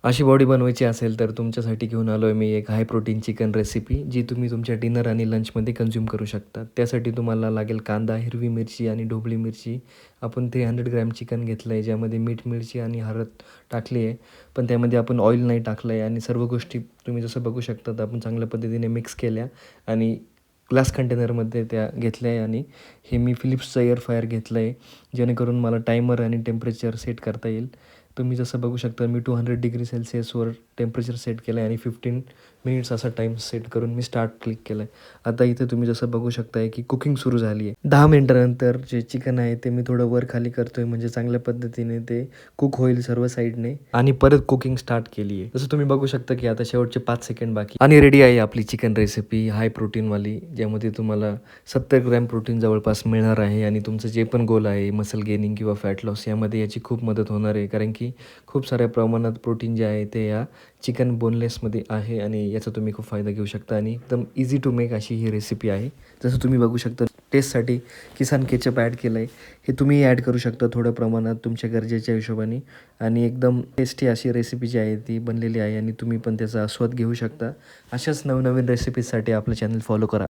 अशी बॉडी बनवायची असेल तर तुमच्यासाठी घेऊन आलो आहे मी एक हाय प्रोटीन चिकन रेसिपी, जी तुम्ही तुमच्या डिनर आणि लंचमध्ये कन्झ्युम करू शकता. त्यासाठी तुम्हाला लागेल कांदा, हिरवी मिरची आणि ढोबळी मिरची. आपण 300 ग्रॅम चिकन घेतलं आहे, ज्यामध्ये मीठ, मिरची आणि हळद टाकली आहे. पण त्यामध्ये आपण ऑइल नाही टाकलं आहे आणि सर्व गोष्टी तुम्ही जसं बघू शकता आपण चांगल्या पद्धतीने मिक्स केल्या आणि ग्लास कंटेनरमध्ये त्या घेतल्या आहे. आणि हे मी फिलिप्सचं एअर फ्रायर घेतलं आहे, जेणेकरून मला टायमर आणि टेम्परेचर सेट करता येईल. तुम्ही जसं बघू शकता मी 200 डिग्री सेल्सिअसवर टेम्परेचर सेट केलं आहे आणि 15 मिनिट्स असा टाईम सेट करून मी स्टार्ट क्लिक केलं आहे. आता इथे तुम्ही जसं बघू शकताय की कुकिंग सुरू झाली आहे. 10 मिनिटानंतर जे चिकन आहे ते मी थोडं वर खाली करतो आहे, म्हणजे चांगल्या पद्धतीने ते कुक होईल सर्व साईडने. आणि परत कुकिंग स्टार्ट केली आहे. जसं तुम्ही बघू शकता की आता शेवटचे 5 सेकंड बाकी आणि रेडी आहे आपली चिकन रेसिपी हाय प्रोटीनवाली, ज्यामध्ये तुम्हाला 70 ग्रॅम प्रोटीन जवळपास मिळणार आहे. आणि तुमचं जे पण गोल आहे मसल गेनिंग किंवा फॅट लॉस, यामध्ये याची खूप मदत होणार आहे, कारण की खूप साऱ्या प्रमाणात प्रोटीन जे आहे ते या चिकन बोनलेसमध्ये आहे आणि याचा तुम्ही खूप फायदा घेऊ शकता. आणि एकदम इझी टू मेक अशी ही रेसिपी आहे. जसं तुम्ही बघू शकता टेस्टसाठी किसान केचप ॲड केलं आहे, हे तुम्ही ॲड करू शकता थोड्या प्रमाणात तुमच्या गरजेच्या हिशोबाने. आणि एकदम टेस्टी अशी रेसिपी जी आहे ती बनलेली आहे आणि तुम्ही पण त्याचा आस्वाद घेऊ शकता. अशाच नवनवीन रेसिपीजसाठी आपलं चॅनल फॉलो करा.